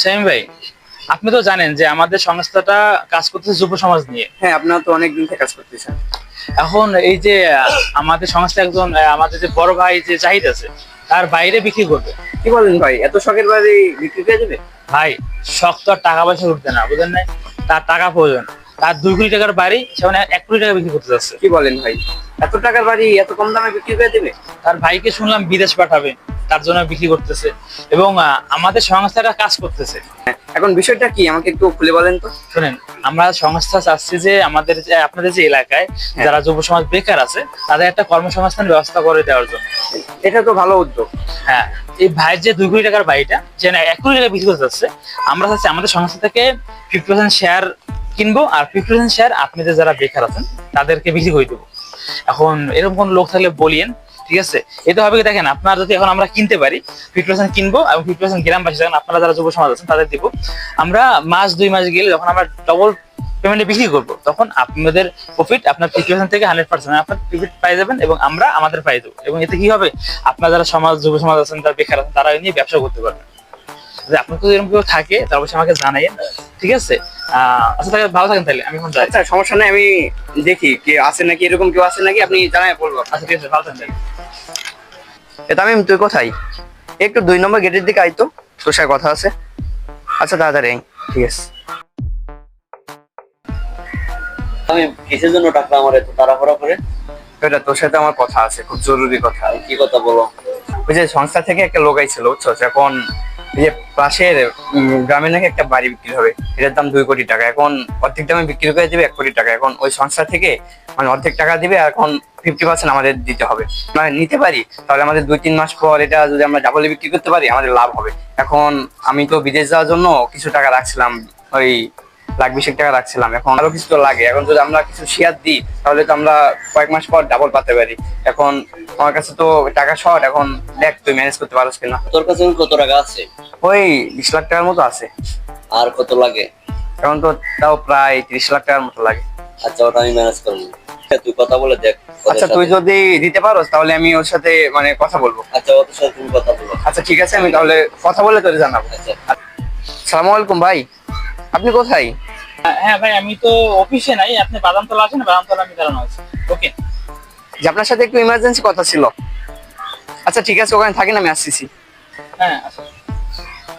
শামীম ভাই, আপনি তো জানেন যে আমাদের সংস্থাটা কাজ করতেছে যুব সমাজ নিয়ে। হ্যাঁ, আপনারা তো অনেকদিন থেকে কাজ করতেছেন। এখন এই যে আমাদের সংস্থা একজন আমাদের যে বড় ভাই যে জাহিদ আছে, তার বাইরে বিক্রি করবে। কি বলেন ভাই, এত শখের বাড়ি বিক্রি করে দেবে? ভাই, শখ তো আর টাকা পয়সা উঠবে না, বুঝলেন না? তার টাকা প্রয়োজন। তার 2 কোটি টাকার বাড়ি সে মানে 1 কোটি টাকা বিক্রি করতে যাচ্ছে। কি বলেন ভাই, এত টাকার বাড়ি এত কম দামে বিক্রি করে দেবে? তার ভাইকে শুনলাম বিদেশ পাঠাবে, তার জন্য বিক্রি করতেছে। এবং আমাদের সংস্থাটা কাজ করতেছে। এখন বিষয়টা কি আমাকে একটু খুলে বলেন তো। শুনেন, আমরা সংস্থা চাচ্ছি যে আমাদের আপনাদের যে এলাকায় যারা যুব সমাজ বেকার আছে তাদের একটা কর্মসংস্থান ব্যবস্থা করে দেওয়ার জন্য। এটা তো ভালো উদ্যোগ। হ্যাঁ, এই ভাইয়ের যে 2 কোটি টাকার বাড়িটা যে 1 কোটি টাকা বিক্রি করতে যাচ্ছে, আমরা চাচ্ছি আমাদের সংস্থা থেকে 50% শেয়ার কিনবো, আর 50% শেয়ার আপনাদের যারা বেকার আছেন তাদেরকে বিক্রি করে দেবো। এখন এরকম কোন লোক থাকলে বলিয়েন, ঠিক আছে? এটা হবে কি, দেখেন, আপনার যদি এখন আমরা কিনতে পারি, 50% কিনবো এবং 50% গ্রামবাসী থাকেন, আপনারা যারা যুব সমাজ আছেন তাদের দিব। আমরা মাস 2 মাস গেলে যখন আমরা ডবল পেমেন্টে বিক্রি করবো, তখন আপনাদের প্রফিট আপনার 50% থেকে 100% আপনার প্রফিট পাই যাবেন এবং আমরা আমাদের পাই দেবো। এবং এতে কি হবে, আপনার যারা যুব সমাজ আছেন, তারা বেকার আছেন, তারা নিয়ে ব্যবসা করতে পারবেন। যদি আপনার যদি এরকম কেউ থাকে তাহলে অবশ্যই আমাকে জানাইন, ঠিক আছে? আচ্ছা, তাহলে ভালো থাকেন, তাহলে আমি এখন যাই। আচ্ছা, সমস্যা নেই, আমি দেখি কি আছে নাকি, এরকম কেউ আছে নাকি, আপনি জানাই বলবো। আচ্ছা, ঠিক আছে, ভালো থাকেন। তামিম, তুই কোথায়? একটু 2 নম্বর গেটের দিকে আইতো, তোর সাথে কথা আছে। আচ্ছা, তাড়াতাড়ি আই। ঠিক আছে। আমি কিসের জন্য টাকা আমার এত তাড়াহুড়া করে? এটা তোর সাথে আমার কথা আছে, খুব জরুরি কথা। কি কথা বলো? ওই যে সংস্থা থেকে একটা লোক আইছিল, বুঝছো? এখন এই যে পাশের গ্রামে নাকি একটা বাড়ি বিক্রি হবে, এটার দাম 2 কোটি টাকা। এখন অর্ধেক দামে বিক্রি করে দিবে 1 কোটি টাকা। এখন ওই সংস্থা থেকে মানে অর্ধেক টাকা দিবে, আর এখন 50% আমাদের দিতে হবে। মানে নিতে পারি, তাহলে আমাদের 2-3 মাস পর এটা যদি আমরা ডাবলে বিক্রি করতে পারি আমাদের লাভ হবে। এখন আমি তো বিদেশ যাওয়ার জন্য কিছু টাকা রাখছিলাম, ওই 1,20,000 টাকা রাখছিলাম। এখন আরো কিছু তো লাগে। এখন যদি আমরা কিছু শেয়ার দিই তাহলে তো আমরা কয়েক মাস পর ডাবল পাতে পারি। এখন আমার কাছে তো টাকা শর্ট। এখন দেখ, তুই ম্যানেজ করতে পারছিস কিনা। তোর কাছে কত টাকা আছে? ওই 20 লাখ টাকার মতো আছে। আর কত লাগে? এখন তো তাও প্রায় 30 লাখ টাকার মতো লাগে। আচ্ছা, ওটা আমি ম্যানেজ করবো। তুই কথা বলে দেখ। আচ্ছা, তুই যদি দিতে পারোস তাহলে আমি ওর সাথে মানে কথা বলবো। আচ্ছা, ওর সাথে তুমি কথা বলো। আচ্ছা, ঠিক আছে, আমি তাহলে কথা বলে তোরে জানাবো। আচ্ছা। আসসালামু আলাইকুম ভাই, আপনি কোথায়? হ্যাঁ ভাই, আমি তো অফিসে নাই, আপনি বাদামতলা আছেন, বাদামতলা আমি দাঁড়ানো আছি। ওকে। যে আপনার সাথে একটু ইমার্জেন্সি কথা ছিল। আচ্ছা, ঠিক আছে, ওখানে থাকেন, আমি আসছি। হ্যাঁ, আচ্ছা।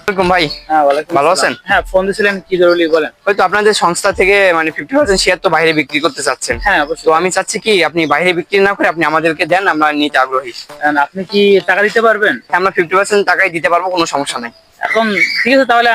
ওয়ালাইকুম ভাই। হ্যাঁ, ওয়ালাইকুম ভালো আসসালাম। আছেন? হ্যাঁ, ফোন দিয়েছিলেন, কি জরুরি বলেন। ওই তো আপনাদের সংস্থা থেকে মানে 50% শেয়ার তো বাইরে বিক্রি করতে চাচ্ছেন। হ্যাঁ, তো অবশ্যই। আমি চাচ্ছি কি আপনি বাইরে বিক্রি না করে আপনি আমাদেরকে দেন, আমরা নিতে আগ্রহী। আপনি কি টাকা দিতে পারবেন? আমরা 50% টাকাই দিতে পারবো, কোনো সমস্যা নাই। এখন ঠিক আছে, তাহলে